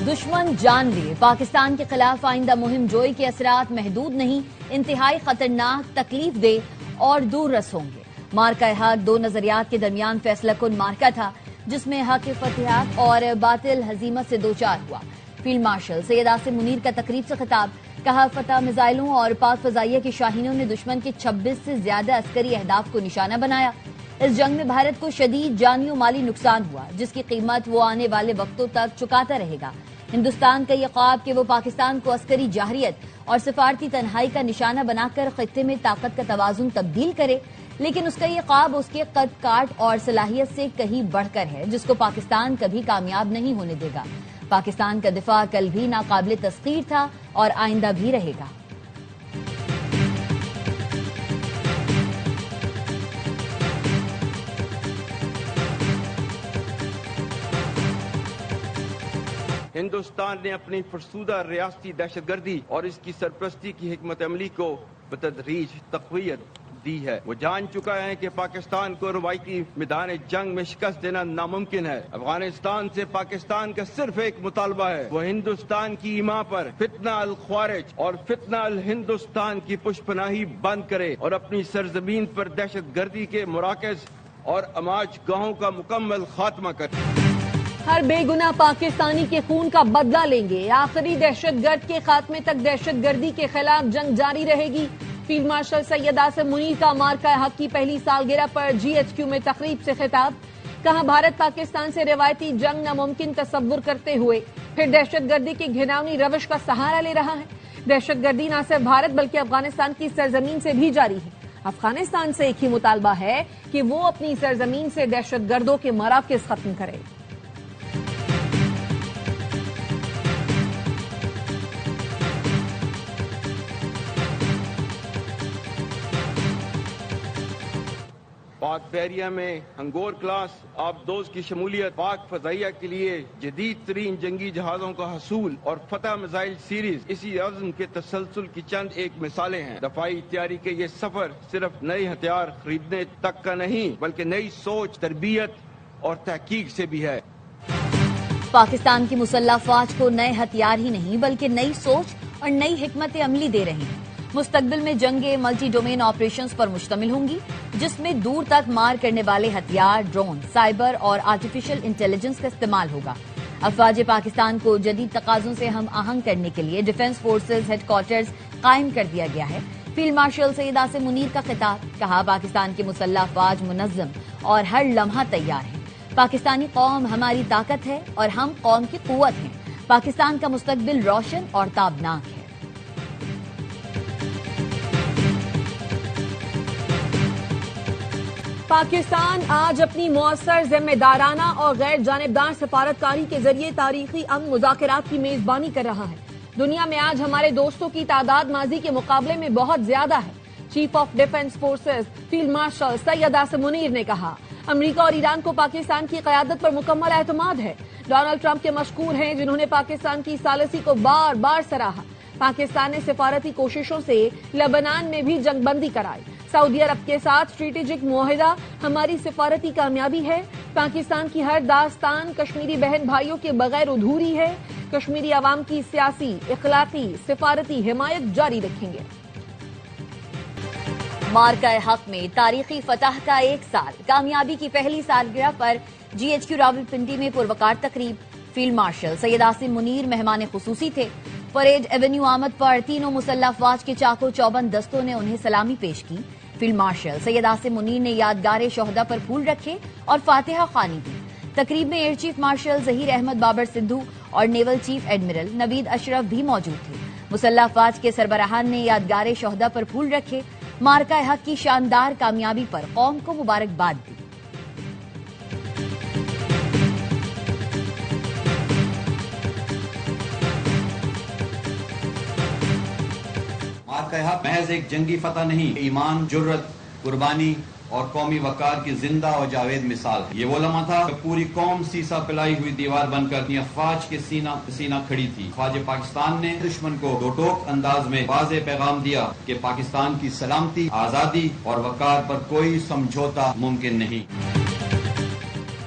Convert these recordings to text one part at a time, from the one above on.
دشمن جان لے، پاکستان کے خلاف آئندہ مہم جوئی کے اثرات محدود نہیں، انتہائی خطرناک، تکلیف دہ اور دور رس ہوں گے۔ مارکہ حق دو نظریات کے درمیان فیصلہ کن مارکہ تھا، جس میں حق فتح اور باطل ہزیمت سے دوچار ہوا۔ فیلڈ مارشل سید عاصم منیر کا تقریب سے خطاب، کہا فتح میزائلوں اور پاک فضائیہ کی شاہینوں نے دشمن کے 26 سے زیادہ عسکری اہداف کو نشانہ بنایا۔ اس جنگ میں بھارت کو شدید جانی و مالی نقصان ہوا، جس کی قیمت وہ آنے والے وقتوں تک چکاتا رہے گا۔ ہندوستان کا یہ خواب کہ وہ پاکستان کو عسکری جارحیت اور سفارتی تنہائی کا نشانہ بنا کر خطے میں طاقت کا توازن تبدیل کرے، لیکن اس کا یہ خواب اس کے قد کاٹ اور صلاحیت سے کہیں بڑھ کر ہے، جس کو پاکستان کبھی کامیاب نہیں ہونے دے گا۔ پاکستان کا دفاع کل بھی ناقابل تسخیر تھا اور آئندہ بھی رہے گا۔ ہندوستان نے اپنی فرسودہ ریاستی دہشت گردی اور اس کی سرپرستی کی حکمت عملی کو بتدریج تقویت دی ہے۔ وہ جان چکا ہے کہ پاکستان کو روایتی میدان جنگ میں شکست دینا ناممکن ہے۔ افغانستان سے پاکستان کا صرف ایک مطالبہ ہے، وہ ہندوستان کی ایما پر فتنہ الخوارج اور فتنہ الہندوستان کی پشپناہی بند کرے اور اپنی سرزمین پر دہشت گردی کے مراکز اور اماج گاہوں کا مکمل خاتمہ کرے۔ ہر بے گناہ پاکستانی کے خون کا بدلہ لیں گے، آخری دہشت گرد کے خاتمے تک دہشت گردی کے خلاف جنگ جاری رہے گی۔ فیلڈ مارشل سید عاصم منیر کا مارکہ حق کی پہلی سالگرہ پر GHQ میں تقریب سے خطاب، کہا بھارت پاکستان سے روایتی جنگ ناممکن تصور کرتے ہوئے پھر دہشت گردی کی گھناؤنی روش کا سہارا لے رہا ہے۔ دہشت گردی نہ صرف بھارت بلکہ افغانستان کی سرزمین سے بھی جاری ہے۔ افغانستان سے ایک ہی مطالبہ ہے کہ وہ اپنی سرزمین سے دہشت گردوں کے مراکز ختم کرے۔ پاک بحریہ میں ہنگور کلاس آبدوز کی شمولیت، پاک فضائیہ کے لیے جدید ترین جنگی جہازوں کا حصول اور فتح میزائل سیریز اسی عزم کے تسلسل کی چند ایک مثالیں ہیں۔ دفاعی تیاری کے یہ سفر صرف نئے ہتھیار خریدنے تک کا نہیں، بلکہ نئی سوچ، تربیت اور تحقیق سے بھی ہے۔ پاکستان کی مسلح افواج کو نئے ہتھیار ہی نہیں بلکہ نئی سوچ اور نئی حکمت عملی دے رہے ہیں۔ مستقبل میں جنگیں ملٹی ڈومین آپریشنز پر مشتمل ہوں گی، جس میں دور تک مار کرنے والے ہتھیار، ڈرون، سائبر اور آرٹیفیشل انٹیلیجنس کا استعمال ہوگا۔ افواج پاکستان کو جدید تقاضوں سے ہم آہنگ کرنے کے لیے ڈیفنس فورسز ہیڈ کوارٹرز قائم کر دیا گیا ہے۔ فیلڈ مارشل سید عاصم منیر کا خطاب، کہا پاکستان کی مسلح افواج منظم اور ہر لمحہ تیار ہے۔ پاکستانی قوم ہماری طاقت ہے اور ہم قوم کی قوت ہیں۔ پاکستان کا مستقبل روشن اور تابناک ہے۔ پاکستان آج اپنی مؤثر، ذمہ دارانہ اور غیر جانبدار سفارتکاری کے ذریعے تاریخی امن مذاکرات کی میزبانی کر رہا ہے۔ دنیا میں آج ہمارے دوستوں کی تعداد ماضی کے مقابلے میں بہت زیادہ ہے۔ Chief of defence forces field marshal Syed Asim Munir نے کہا، امریکہ اور ایران کو پاکستان کی قیادت پر مکمل اعتماد ہے۔ ڈونلڈ ٹرمپ کے مشکور ہیں، جنہوں نے پاکستان کی ثالثی کو بار بار سراہا۔ پاکستان نے سفارتی کوششوں سے لبنان میں بھی جنگ بندی کرائی۔ سعودی عرب کے ساتھ اسٹریٹجک معاہدہ ہماری سفارتی کامیابی ہے۔ پاکستان کی ہر داستان کشمیری بہن بھائیوں کے بغیر ادھوری ہے۔ کشمیری عوام کی سیاسی، اخلاقی، سفارتی حمایت جاری رکھیں گے۔ مارکہ حق میں تاریخی فتح کا ایک سال، کامیابی کی پہلی سالگرہ پر GHQ راولپنڈی میں پروقار تقریب۔ فیلڈ مارشل سید عاصم منیر مہمان خصوصی تھے۔ پریڈ ایونیو آمد پر تینوں مسلح افواج کے چاق و چوبند دستوں نے انہیں سلامی پیش کی۔ فیلڈ مارشل سید عاصم منیر نے یادگار شہداء پر پھول رکھے اور فاتحہ خوانی دی۔ تقریب میں air chief marshal Zaheer Ahmed Babar Sidhu اور نیول چیف ایڈمرل نوید اشرف بھی موجود تھے۔ مسلح افواج کے سربراہان نے یادگار شہداء پر پھول رکھے، مارکہ حق کی شاندار کامیابی پر قوم کو مبارکباد دی۔ مارکہ حق محض ایک جنگی فتح نہیں، ایمان، جرت، قربانی اور قومی وقار کی زندہ اور جاوید مثال ہے۔ یہ وہ لمحہ تھا کہ پوری قوم سیسا پلائی ہوئی دیوار بن کر اپنی افواج کے سینہ سینہ کھڑی تھی۔ افواج پاکستان نے دشمن کو دو ٹوک انداز میں واضح پیغام دیا کہ پاکستان کی سلامتی، آزادی اور وقار پر کوئی سمجھوتا ممکن نہیں۔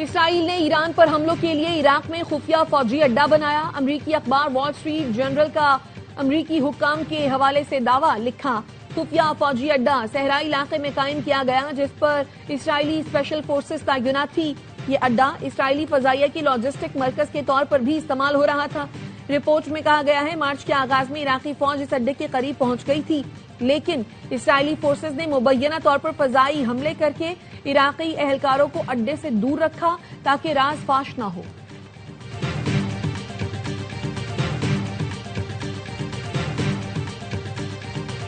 اسرائیل نے ایران پر حملوں کے لیے عراق میں خفیہ فوجی اڈا بنایا. امریکی اخبار وال اسٹریٹ جرنل کا امریکی حکام کے حوالے سے دعویٰ لکھا. خفیہ فوجی اڈا صحرائی علاقے میں قائم کیا گیا جس پر اسرائیلی اسپیشل فورسز تعینات تھی. یہ اڈا اسرائیلی فضائیہ کی لاجسٹک مرکز کے طور پر بھی استعمال ہو رہا تھا. رپورٹ میں کہا گیا ہے مارچ کے آغاز میں عراقی فوج اس اڈے کے قریب پہنچ گئی تھی لیکن اسرائیلی فورسز نے مبینہ طور پر فضائی حملے کر کے عراقی اہلکاروں کو اڈے سے دور رکھا تاکہ راز فاش نہ ہو.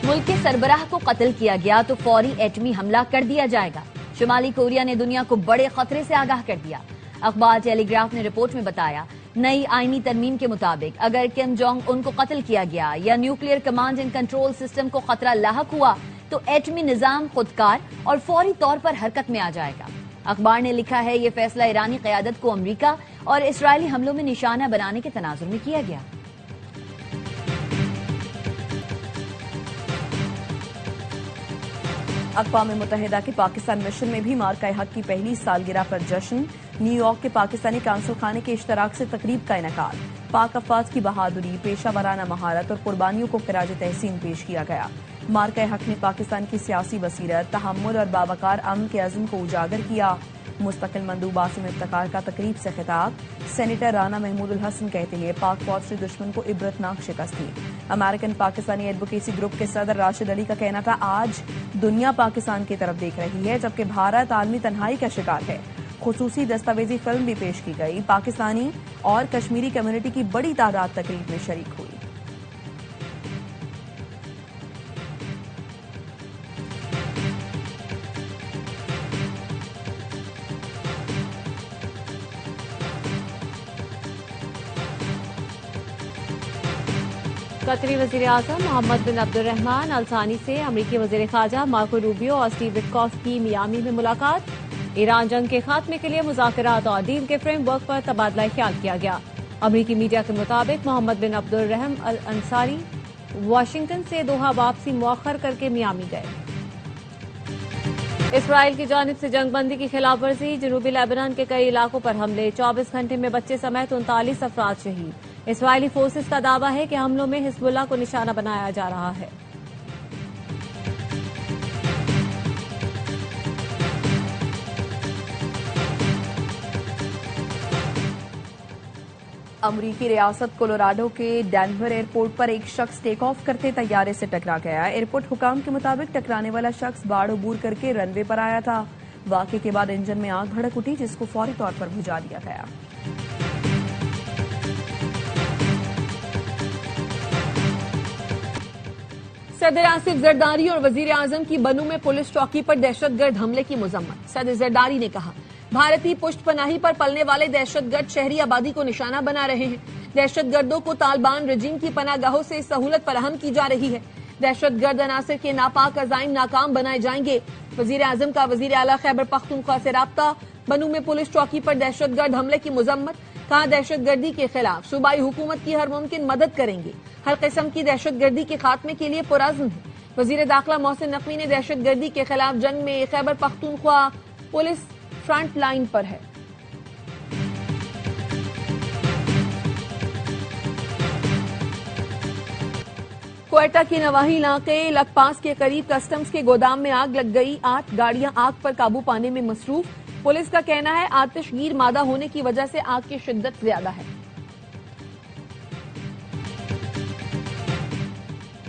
ملک کے سربراہ کو قتل کیا گیا تو فوری ایٹمی حملہ کر دیا جائے گا. شمالی کوریا نے دنیا کو بڑے خطرے سے آگاہ کر دیا. اخبار ٹیلی گراف نے رپورٹ میں بتایا نئی آئینی ترمیم کے مطابق اگر کم جونگ ان کو قتل کیا گیا یا nuclear command and control system کو خطرہ لاحق ہوا تو ایٹمی نظام خودکار اور فوری طور پر حرکت میں آ جائے گا. اخبار نے لکھا ہے یہ فیصلہ ایرانی قیادت کو امریکہ اور اسرائیلی حملوں میں نشانہ بنانے کے تناظر میں کیا گیا. اقوام متحدہ کے پاکستان مشن میں بھی مارکہ حق کی پہلی سالگرہ پر جشن. نیو یارک کے پاکستانی کونسل خانے کے اشتراک سے تقریب کا انعقاد. پاک افواج کی بہادری، پیشہ ورانہ مہارت اور قربانیوں کو خراج تحسین پیش کیا گیا. مارکہ حق نے پاکستان کی سیاسی بصیرت، تحمل اور باوقار امن کے عزم کو اجاگر کیا. مستقل مندوب عاصم افتخار کا تقریب سے خطاب. سینیٹر رانا محمود الحسن کہتے ہیں پاک فوج سے دشمن کو عبرتناک شکست دی. امریکن پاکستانی ایڈوکیسی گروپ کے صدر راشد علی کا کہنا تھا آج دنیا پاکستان کی طرف دیکھ رہی ہے جبکہ بھارت عالمی تنہائی کا شکار ہے. خصوصی دستاویزی فلم بھی پیش کی گئی. پاکستانی اور کشمیری کمیونٹی کی بڑی تعداد تقریب میں شریک ہوئی. قطری وزیر اعظم محمد بن عبد الرحمن الثانی سے امریکی وزیر خارجہ مارکو روبیو اور اسٹیو وٹکوف کی میامی میں ملاقات. ایران جنگ کے خاتمے کے لیے مذاکرات اور ڈیل کے فریم ورک پر تبادلہ خیال کیا گیا. امریکی میڈیا کے مطابق محمد بن عبد الرحم الانصاری واشنگٹن سے دوحہ واپسی مؤخر کر کے میامی گئے. اسرائیل کی جانب سے جنگ بندی کی خلاف ورزی. جنوبی لیبنان کے کئی علاقوں پر حملے. 24 گھنٹے میں بچے سمیت 39 افراد شہید. اسرائیلی فورسز کا دعویٰ ہے کہ حملوں میں حزب اللہ کو نشانہ بنایا جا رہا ہے. امریکی ریاست کولوراڈو کے ڈینور ایئرپورٹ پر ایک شخص ٹیک آف کرتے طیارے سے ٹکرا گیا. ایئرپورٹ حکام کے مطابق ٹکرانے والا شخص باڑ عبور کر کے رن وے پر آیا تھا. واقعے کے بعد انجن میں آگ بھڑک اٹھی جس کو فوری طور پر بجھا دیا گیا. صدر آصف زرداری اور وزیر اعظم کی بنو میں پولیس چوکی پر دہشت گرد حملے کی مذمت. صدر زرداری نے کہا بھارتی پشت پناہی پر پلنے والے دہشت گرد شہری آبادی کو نشانہ بنا رہے ہیں. دہشت گردوں کو طالبان رجیم کی پناہ گاہوں سے سہولت فراہم کی جا رہی ہے. دہشت گرد عناصر کے ناپاک عزائم ناکام بنائے جائیں گے. وزیر اعظم کا وزیر اعلیٰ خیبر پختونخوا سے رابطہ. بنو میں پولیس چوکی پر دہشت گرد حملے کی مذمت. کہا دہشت گردی کے خلاف صوبائی حکومت کی ہر ممکن مدد کریں گے. ہر قسم کی دہشت گردی کے خاتمے کے لیے پرعزم ہے. وزیر داخلہ محسن نقوی نے دہشت گردی کے خلاف جنگ میں Khyber Pakhtunkhwa police front line پر ہے. کوئٹہ کے نواحی علاقے لک پاس کے قریب کسٹمز کے گودام میں آگ لگ گئی. 8 گاڑیاں آگ پر قابو پانے میں مصروف. پولیس کا کہنا ہے آتش گیر مادہ ہونے کی وجہ سے آگ کی شدت زیادہ ہے.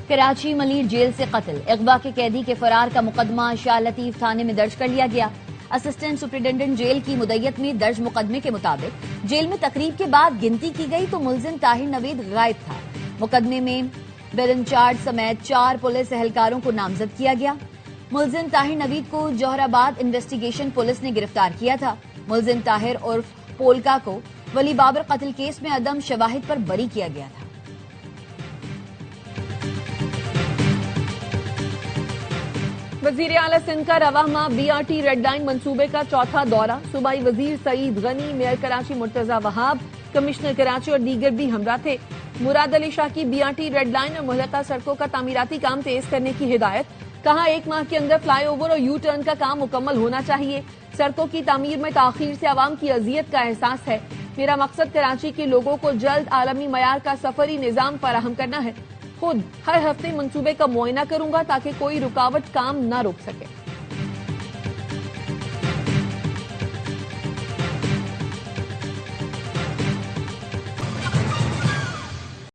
کراچی ملیر جیل سے قتل. اغوا کے قیدی کے فرار کا مقدمہ شاہ لطیف تھانے میں درج کر لیا گیا. اسسٹنٹ سپرنٹینڈنٹ جیل کی مدعیت میں درج مقدمے کے مطابق جیل میں تقریب کے بعد گنتی کی گئی تو ملزم طاہر نوید غائب تھا. مقدمے میں بیل انچارج سمیت 4 پولیس اہلکاروں کو نامزد کیا گیا. ملزم طاہر نوید کو جوہر آباد انویسٹیگیشن پولیس نے گرفتار کیا تھا. ملزم طاہر عرف پولکا کو ولی بابر قتل کیس میں عدم شواہد پر بری کیا گیا تھا. وزیر اعلیٰ سندھ کا رواں ماہ BRT ریڈ لائن منصوبے کا چوتھا دورہ. صوبائی وزیر سعید غنی، میئر کراچی مرتضی وہاب، کمشنر کراچی اور دیگر بھی ہمراہ تھے. مراد علی شاہ کی BRT ریڈ لائن اور ملحقہ سڑکوں کا تعمیراتی کام تیز کرنے کی ہدایت. کہا 1 ماہ کے اندر فلائی اوور اور یو ٹرن کا کام مکمل ہونا چاہیے. سڑکوں کی تعمیر میں تاخیر سے عوام کی اذیت کا احساس ہے. میرا مقصد کراچی کے لوگوں کو جلد عالمی معیار کا سفری نظام فراہم کرنا ہے. خود ہر ہفتے منصوبے کا معائنہ کروں گا تاکہ کوئی رکاوٹ کام نہ روک سکے.